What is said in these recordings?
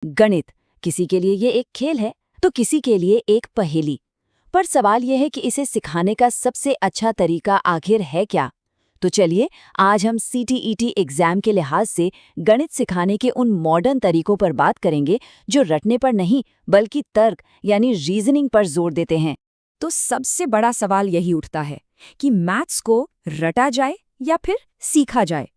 गणित, किसी के लिए ये एक खेल है तो किसी के लिए एक पहेली। पर सवाल यह है कि इसे सिखाने का सबसे अच्छा तरीका आखिर है क्या? तो चलिए, आज हम सीटीईटी एग्जाम के लिहाज से गणित सिखाने के उन मॉडर्न तरीकों पर बात करेंगे जो रटने पर नहीं बल्कि तर्क यानी रीजनिंग पर जोर देते हैं। तो सबसे बड़ा सवाल यही उठता है कि मैथ्स को रटा जाए या फिर सीखा जाए।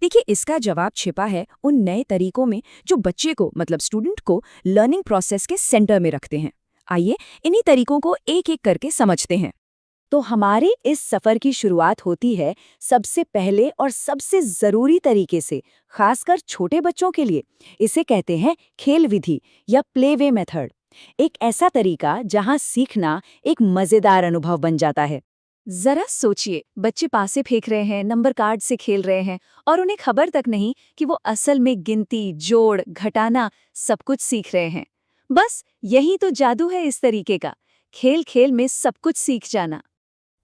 देखिए, इसका जवाब छिपा है उन नए तरीकों में जो बच्चे को मतलब स्टूडेंट को लर्निंग प्रोसेस के सेंटर में रखते हैं। आइए इन्हीं तरीकों को एक एक करके समझते हैं। तो हमारे इस सफर की शुरुआत होती है सबसे पहले और सबसे जरूरी तरीके से, खासकर छोटे बच्चों के लिए। इसे कहते हैं खेल विधि या प्लेवे मेथड। एक ऐसा तरीका जहां सीखना एक मजेदार अनुभव बन जाता है। जरा सोचिए, बच्चे पासे फेंक रहे हैं, नंबर कार्ड से खेल रहे हैं और उन्हें खबर तक नहीं कि वो असल में गिनती, जोड़, घटाना सब कुछ सीख रहे हैं। बस यही तो जादू है इस तरीके का, खेल खेल में सब कुछ सीख जाना।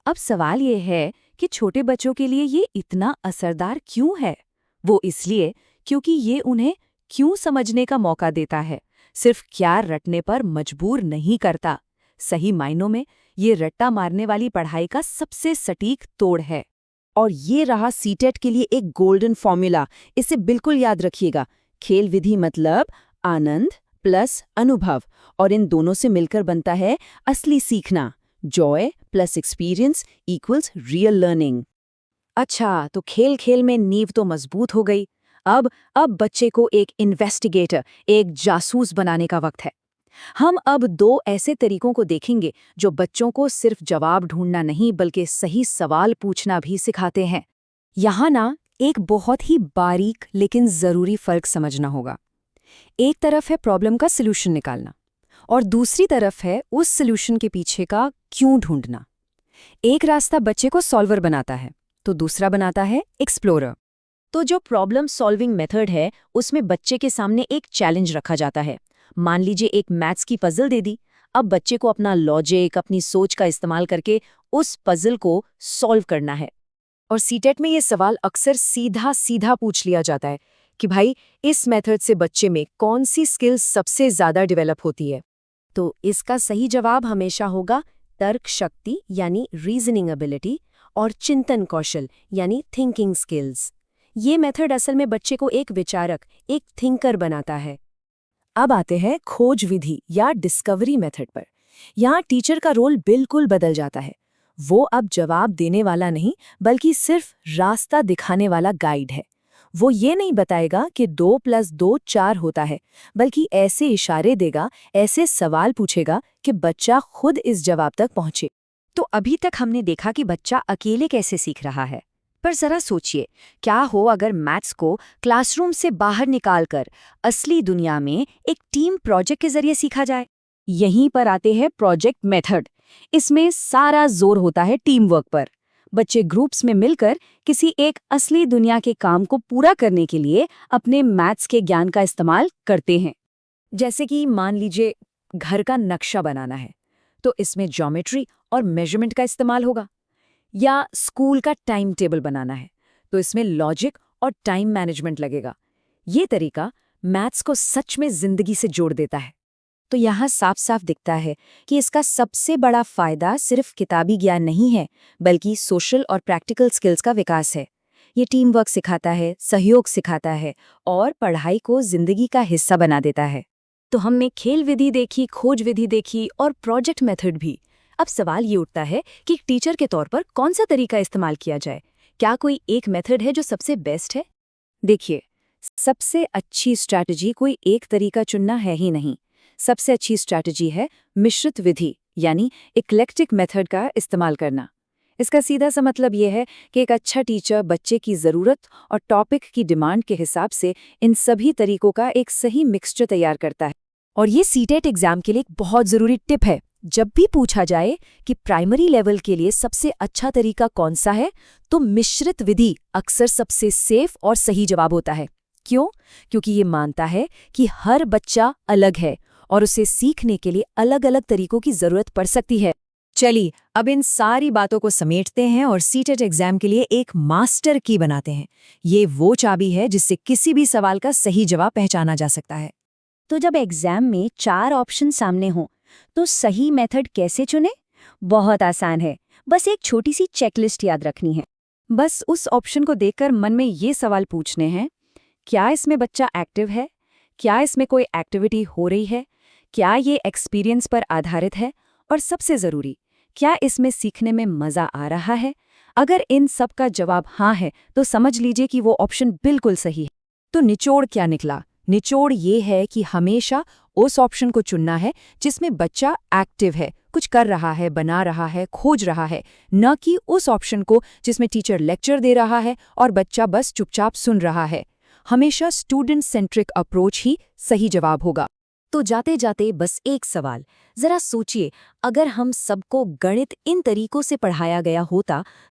अब सवाल ये है कि छोटे बच्चों के लिए ये इतना असरदार क्यों है? वो इसलिए क्योंकि ये उन्हें क्यों समझने का मौका देता है, सिर्फ क्या रटने पर मजबूर नहीं करता। सही मायनों में ये रट्टा मारने वाली पढ़ाई का सबसे सटीक तोड़ है। और ये रहा सीटेट के लिए एक गोल्डन फॉर्मूला। इसे बिल्कुल याद रखिएगा। खेल विधि मतलब आनंद प्लस अनुभव, और इन दोनों से मिलकर बनता है असली सीखना। Joy plus experience equals real learning. अच्छा, तो खेल खेल में नींव तो मजबूत हो गई। अब बच्चे को एक इन्वेस्टिगेटर, एक जासूस बनाने का वक्त है। हम अब दो ऐसे तरीकों को देखेंगे जो बच्चों को सिर्फ जवाब ढूंढना नहीं बल्कि सही सवाल पूछना भी सिखाते हैं। यहाँ ना एक बहुत ही बारीक लेकिन जरूरी फर्क समझना होगा। एक तरफ है प्रॉब्लम का सलूशन निकालना और दूसरी तरफ है उस सलूशन के पीछे का क्यों ढूंढना। एक रास्ता बच्चे को सॉल्वर बनाता है तो दूसरा बनाता है एक्सप्लोरर। तो जो प्रॉब्लम सॉल्विंग मेथड है उसमें बच्चे के सामने एक चैलेंज रखा जाता है। मान लीजिए एक मैथ्स की पजल दे दी। अब बच्चे को अपना लॉजिक, अपनी सोच का इस्तेमाल करके उस पजल को सॉल्व करना है। और सीटेट में ये सवाल अक्सर सीधा सीधा पूछ लिया जाता है कि भाई, इस मेथड से बच्चे में कौन सी स्किल्स सबसे ज्यादा डेवलप होती है? तो इसका सही जवाब हमेशा होगा तर्क शक्ति यानी रीजनिंग एबिलिटी और चिंतन कौशल यानी थिंकिंग स्किल्स। ये मेथड असल में बच्चे को एक विचारक, एक थिंकर बनाता है। अब आते हैं खोज विधि या डिस्कवरी मेथड पर। यहाँ टीचर का रोल बिल्कुल बदल जाता है। वो अब जवाब देने वाला नहीं बल्कि सिर्फ रास्ता दिखाने वाला गाइड है। वो ये नहीं बताएगा कि 2+2 4 होता है, बल्कि ऐसे इशारे देगा, ऐसे सवाल पूछेगा कि बच्चा खुद इस जवाब तक पहुंचे। तो अभी तक हमने देखा कि बच्चा अकेले कैसे सीख रहा है, पर जरा सोचिए, क्या हो अगर मैथ्स को क्लासरूम से बाहर निकालकर असली दुनिया में एक टीम प्रोजेक्ट के जरिए सीखा जाए? यहीं पर आते हैं प्रोजेक्ट मेथड। इसमें सारा जोर होता है टीम वर्क पर। बच्चे ग्रुप्स में मिलकर किसी एक असली दुनिया के काम को पूरा करने के लिए अपने मैथ्स के ज्ञान का इस्तेमाल करते हैं। जैसे कि मान लीजिए घर का नक्शा बनाना है तो इसमें ज्योमेट्री और मेजरमेंट का इस्तेमाल होगा, या स्कूल का टाइम टेबल बनाना है तो इसमें लॉजिक और टाइम मैनेजमेंट लगेगा। ये तरीका मैथ्स को सच में जिंदगी से जोड़ देता है। तो यहाँ साफ साफ दिखता है कि इसका सबसे बड़ा फायदा सिर्फ किताबी ज्ञान नहीं है बल्कि सोशल और प्रैक्टिकल स्किल्स का विकास है। ये टीम वर्क सिखाता है, सहयोग सिखाता है और पढ़ाई को जिंदगी का हिस्सा बना देता है। तो हमने खेल विधि देखी, खोज विधि देखी और प्रोजेक्ट मेथड भी। अब सवाल ये उठता है कि एक टीचर के तौर पर कौन सा तरीका इस्तेमाल किया जाए? क्या कोई एक मेथड है जो सबसे बेस्ट है? देखिए, सबसे अच्छी स्ट्रैटेजी कोई एक तरीका चुनना है ही नहीं। सबसे अच्छी स्ट्रैटेजी है मिश्रित विधि यानी इक्लेक्टिक मेथड का इस्तेमाल करना। इसका सीधा सा मतलब यह है कि एक अच्छा टीचर बच्चे की ज़रूरत और टॉपिक की डिमांड के हिसाब से इन सभी तरीकों का एक सही मिक्सचर तैयार करता है। और ये सीटेट एग्जाम के लिए एक बहुत ज़रूरी टिप है। जब भी पूछा जाए कि प्राइमरी लेवल के लिए सबसे अच्छा तरीका कौन सा है, तो मिश्रित विधि अक्सर सबसे सेफ और सही जवाब होता है। क्यों? क्योंकि ये मानता है कि हर बच्चा अलग है और उसे सीखने के लिए अलग अलग तरीकों की जरूरत पड़ सकती है। चलिए, अब इन सारी बातों को समेटते हैं और सीटेट एग्जाम के लिए एक मास्टर की बनाते हैं। ये वो चाबी है जिससे किसी भी सवाल का सही जवाब पहचाना जा सकता है। तो जब एग्जाम में 4 ऑप्शन सामने हों, तो सही मेथड कैसे चुने? बहुत आसान है, बस एक छोटी सी चेकलिस्ट याद रखनी है। बस उस ऑप्शन को देखकर मन में ये सवाल पूछने हैं, क्या इसमें बच्चा एक्टिव है? क्या इसमें कोई एक्टिविटी हो रही है? क्या ये एक्सपीरियंस पर आधारित है? और सबसे ज़रूरी, क्या इसमें सीखने में मज़ा आ रहा है? अगर इन सब का जवाब हाँ है, तो समझ लीजिए कि वो ऑप्शन बिल्कुल सही है। तो निचोड़ क्या निकला? निचोड़ ये है कि हमेशा उस ऑप्शन को चुनना है जिसमें बच्चा एक्टिव है, कुछ कर रहा है, बना रहा है, खोज रहा है, न कि उस ऑप्शन को जिसमें टीचर लेक्चर दे रहा है और बच्चा बस चुपचाप सुन रहा है। हमेशा स्टूडेंट सेंट्रिक अप्रोच ही सही जवाब होगा। तो जाते जाते बस एक सवाल, जरा सोचिए, अगर हम सबको गणित इन तरीकों से पढ़ाया गया होता